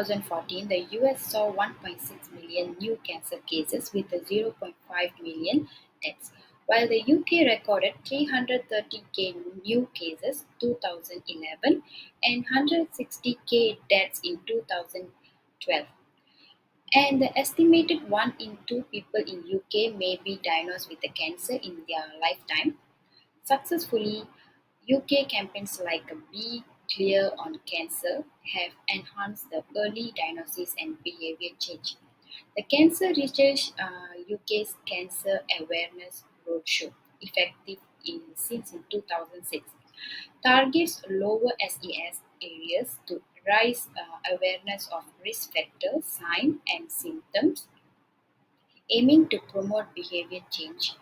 2014, the US saw 1.6 million new cancer cases with a 0.5 million deaths, while the UK recorded 330k new cases 2011 and 160k deaths in 2012. And the estimated 1 in 2 people in UK may be diagnosed with the cancer in their lifetime. Successfully, UK campaigns like Be Clear on Cancer have enhanced the early diagnosis and behavior change. The Cancer Research UK's Cancer Awareness Roadshow, effective since in 2006, targets lower SES areas to raise awareness of risk factors, signs, and symptoms, aiming to promote behavior change.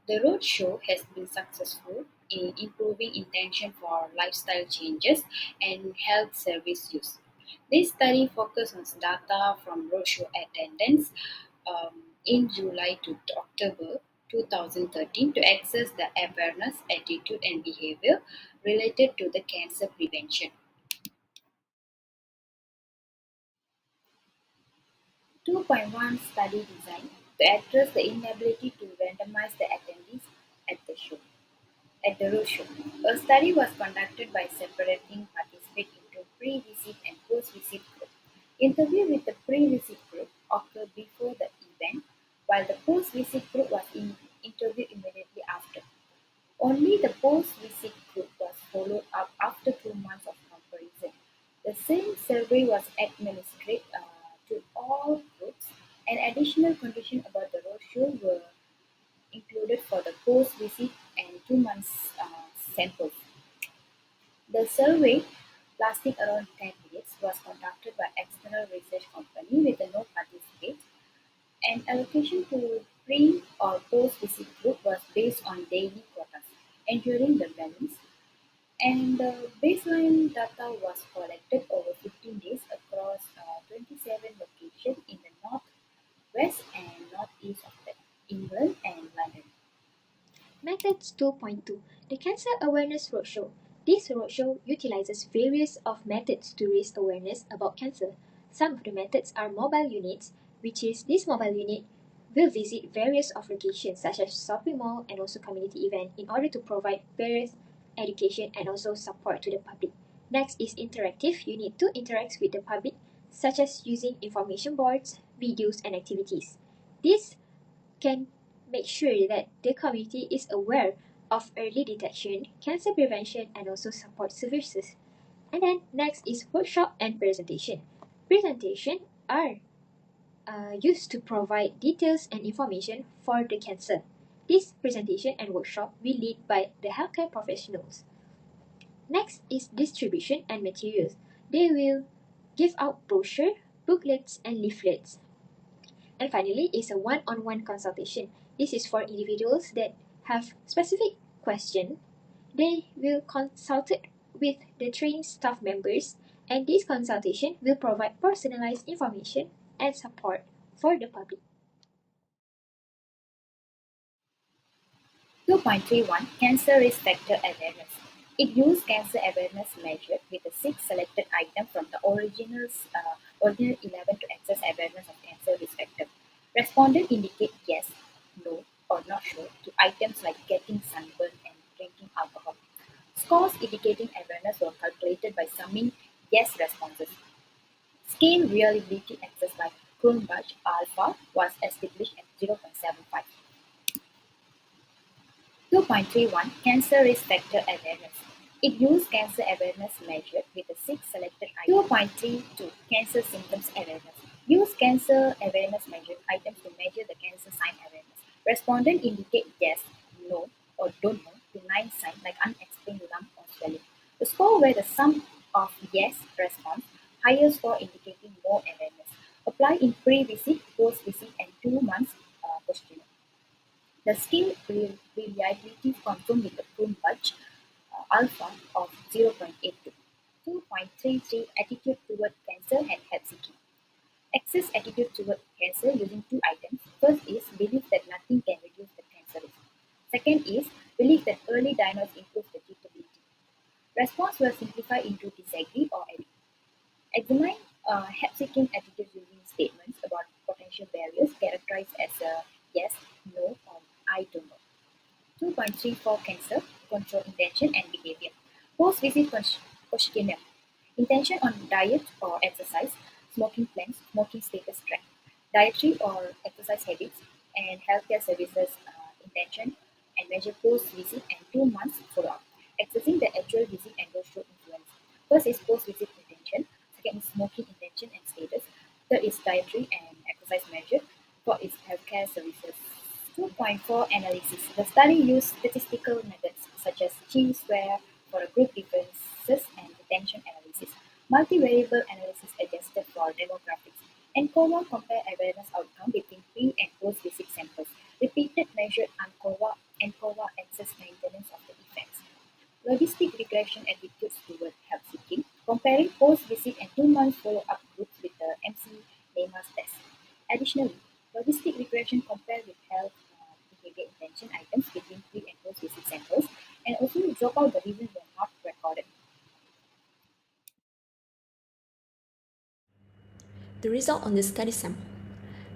The roadshow has been successful in improving intention for lifestyle changes and health service use. This study focused on data from roadshow attendance in July to October 2013 to access the awareness, attitude, and behavior related to the cancer prevention. 2.1 study design to address the inability to randomize the attendees at the show. At the roadshow, a study was conducted by separating participants into pre-visit and post-visit group. Interview with the pre-visit group occurred before the event, while the post-visit group was interviewed immediately after. Only the post-visit group was followed up after 2 months of comparison. The same survey was administered to all groups, and additional conditions about the roadshow were included for the post-visit and 2 months samples. The survey, lasting around 10 minutes, was conducted by external research company with no participants, and allocation to pre or post-visit group was based on daily quotas, ensuring the balance. And the baseline data was collected over 15 days across 27 locations in the north, west, and northeast of England and London. Methods 2.2 The Cancer Awareness Roadshow. This roadshow utilizes various of methods to raise awareness about cancer. Some of the methods are mobile units, which is this mobile unit will visit various of locations such as shopping mall and also community event in order to provide various education and also support to the public. Next is interactive. You need to interact with the public such as using information boards, videos and activities. This can make sure that the community is aware of early detection, cancer prevention, and also support services. And then next is workshop and presentation. Presentation are used to provide details and information for the cancer. This presentation and workshop will lead by the healthcare professionals. Next is distribution and materials. They will give out brochure, booklets, and leaflets. And finally is a one-on-one consultation. This is for individuals that have specific question. They will consult it with the trained staff members, and this consultation will provide personalized information and support for the public. 2.31 Cancer Risk Factor Awareness. It used cancer awareness measured with the 6 selected items from the original 11 to access awareness of cancer risk factor. Respondents indicate yes, no, or not sure to items like getting sunburned and drinking alcohol. Scores indicating awareness were calculated by summing yes responses. Scale reliability access by Cronbach alpha was established at 0.75. 2.31 Cancer Risk Factor Awareness. It used cancer awareness measured with the 6 selected items. 2.32 Cancer Symptoms Awareness. Use cancer awareness measured items to measure the cancer sign awareness. Respondents indicate yes, no, or don't know to 9 signs like unexplained lump or swelling. The score were the sum of yes response, higher score indicating more awareness. Apply in pre-visit, post-visit, and 2 months questionnaire. The scale reliability confirmed with the Cronbach alpha of 0.82. 2.33 Attitude toward cancer and help seeking. Access attitude toward cancer using 2 items. First is belief that nothing can reduce the cancer risk. Second is belief that early diagnosis improves the treatability. Response were simplified into disagree or agree. Examine help seeking attitude using statements about potential barriers characterized as a yes, no, or I don't know. 2.34 Cancer, control intention and behavior. Post-visit questionnaire. Intention on diet or exercise, smoking plans, smoking status track, dietary or exercise habits, and healthcare services intention and measure post-visit and 2 months follow-up. Accessing the actual visit and roadshow influence. First is post-visit intention, second is smoking intention and status, third is dietary and exercise measure, fourth is healthcare services. 2.4 Analysis. The study used statistical methods such as chi-square for group differences and retention analysis, multivariable analysis adjusted for demographics, and ANCOVA compare awareness outcome between pre and post-visit samples, repeated measured ANCOVA access maintenance of the effects. Logistic regression attitudes toward health seeking, comparing post-visit and 2 months follow-up groups with the MC-NEMAS test. Additionally, logistic regression compared with health behavior intention items between pre and post-visit samples, and also drop out the reasons were not recorded. The result on the study sample.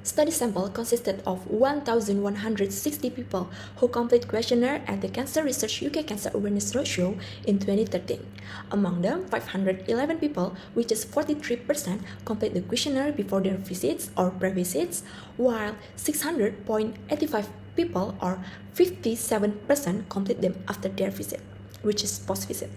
Study sample consisted of 1,160 people who complete questionnaire at the Cancer Research UK Cancer Awareness Roadshow in 2013. Among them, 511 people, which is 43%, complete the questionnaire before their visits or pre-visits, while 600.85 people or 57% complete them after their visit, which is post-visit.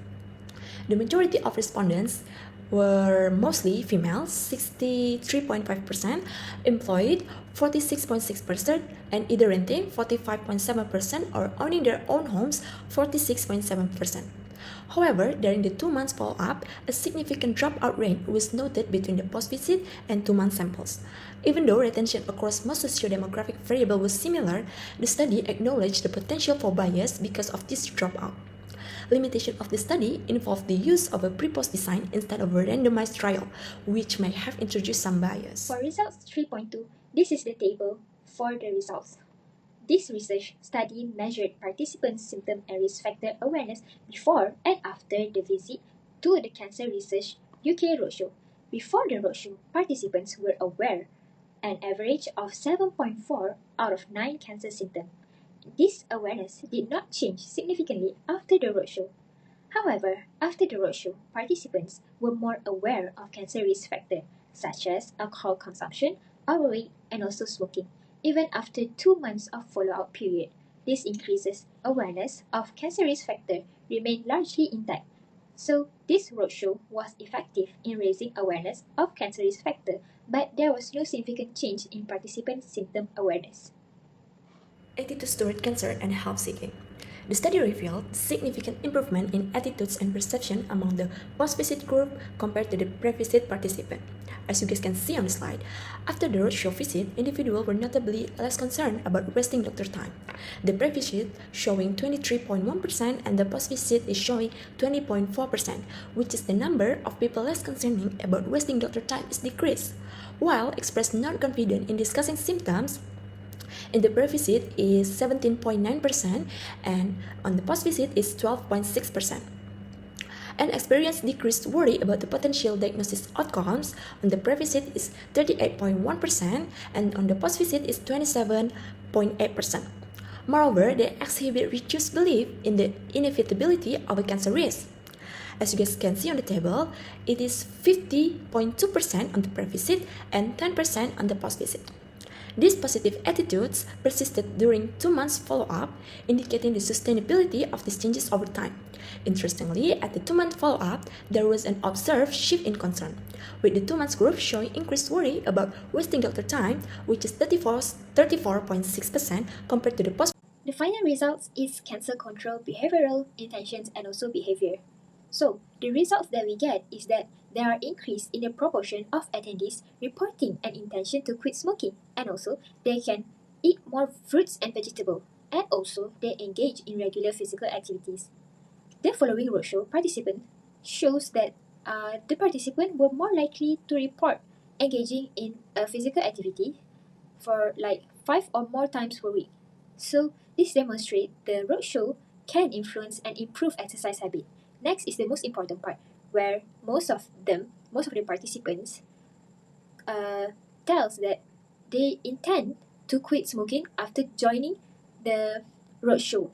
The majority of respondents were mostly female, 63.5%, employed, 46.6%, and either renting, 45.7%, or owning their own homes, 46.7%. However, during the 2 months follow-up, a significant dropout rate was noted between the post-visit and 2-month samples. Even though retention across most socio-demographic variables was similar, the study acknowledged the potential for bias because of this dropout. Limitation of the study involved the use of a pre-post design instead of a randomized trial, which may have introduced some bias. For results 3.2, this is the table for the results. This research study measured participants' symptom and risk factor awareness before and after the visit to the Cancer Research UK Roadshow. Before the roadshow, participants were aware an average of 7.4 out of 9 cancer symptoms. This awareness did not change significantly after the roadshow. However, after the roadshow, participants were more aware of cancer risk factors such as alcohol consumption, overweight, and also smoking, even after 2 months of follow-up period. This increases awareness of cancer risk factor remained largely intact. So this roadshow was effective in raising awareness of cancer risk factor, but there was no significant change in participant symptom awareness. Attitudes toward cancer and health seeking. The study revealed significant improvement in attitudes and perception among the post-visit group compared to the pre-visit participant. As you guys can see on the slide, after the roadshow visit, individuals were notably less concerned about wasting doctor time. The pre-visit showing 23.1% and the post-visit is showing 20.4%, which is the number of people less concerning about wasting doctor time is decreased. While expressed not confident in discussing symptoms, in the pre-visit is 17.9% and on the post-visit is 12.6%. And experience decreased worry about the potential diagnosis outcomes on the pre-visit is 38.1% and on the post-visit is 27.8%. Moreover, they exhibit reduced belief in the inevitability of a cancer risk. As you guys can see on the table, it is 50.2% on the pre-visit and 10% on the post-visit. These positive attitudes persisted during 2 months follow-up, indicating the sustainability of these changes over time. Interestingly, at the 2-month follow-up, there was an observed shift in concern, with the 2 months group showing increased worry about wasting doctor time, which is 34.6% compared to the post. The final results is cancer control, behavioral intentions, and also behavior. So, the results that we get is that there are increase in the proportion of attendees reporting an intention to quit smoking, and also they can eat more fruits and vegetables, and also they engage in regular physical activities. The following roadshow participant shows that the participants were more likely to report engaging in a physical activity for like 5 or more times per week. So this demonstrates the roadshow can influence and improve exercise habit. Next is the most important part, where most of the participants tells that they intend to quit smoking after joining the roadshow.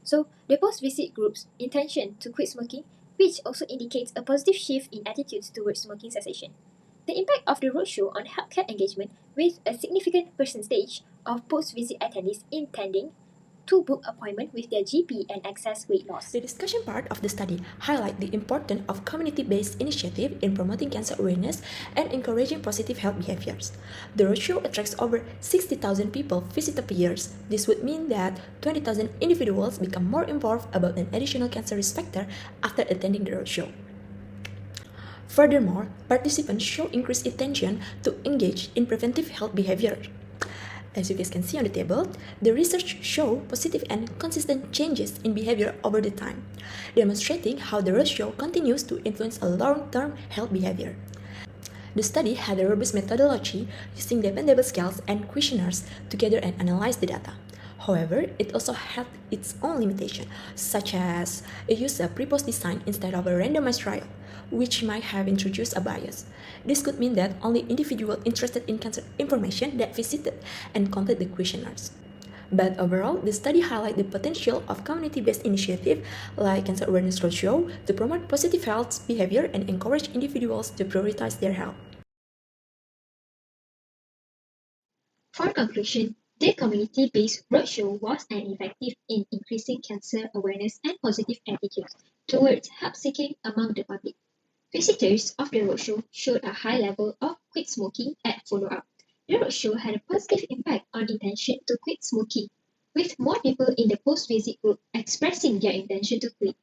So the post-visit group's intention to quit smoking, which also indicates a positive shift in attitudes towards smoking cessation. The impact of the roadshow on healthcare engagement, with a significant percentage of post-visit attendees intending to book appointment with their GP and access weight loss. The discussion part of the study highlight the importance of community-based initiative in promoting cancer awareness and encouraging positive health behaviors. The roadshow attracts over 60,000 people visit per year. This would mean that 20,000 individuals become more involved about an additional cancer risk factor after attending the roadshow. Furthermore, participants show increased intention to engage in preventive health behavior. As you guys can see on the table, the research show positive and consistent changes in behavior over the time, demonstrating how the roadshow continues to influence a long-term health behavior. The study had a robust methodology using dependable scales and questionnaires to gather and analyze the data. However, it also had its own limitation, such as it used a pre-post design instead of a randomized trial, which might have introduced a bias. This could mean that only individuals interested in cancer information that visited and completed the questionnaires. But overall, the study highlights the potential of community-based initiatives like Cancer Awareness Roadshow to promote positive health behavior and encourage individuals to prioritize their health. For conclusion, the community-based roadshow was an effective in increasing cancer awareness and positive attitudes towards help seeking among the public. Visitors of the roadshow showed a high level of quit smoking at follow-up. The roadshow had a positive impact on intention to quit smoking, with more people in the post-visit group expressing their intention to quit.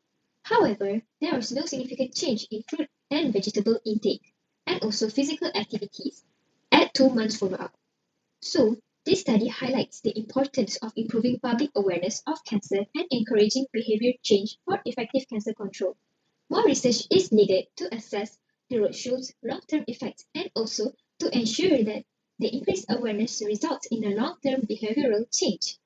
However, there was no significant change in fruit and vegetable intake, and also physical activities at 2 months follow-up. So, this study highlights the importance of improving public awareness of cancer and encouraging behavior change for effective cancer control. More research is needed to assess the roadshow's long-term effects and also to ensure that the increased awareness results in a long-term behavioral change.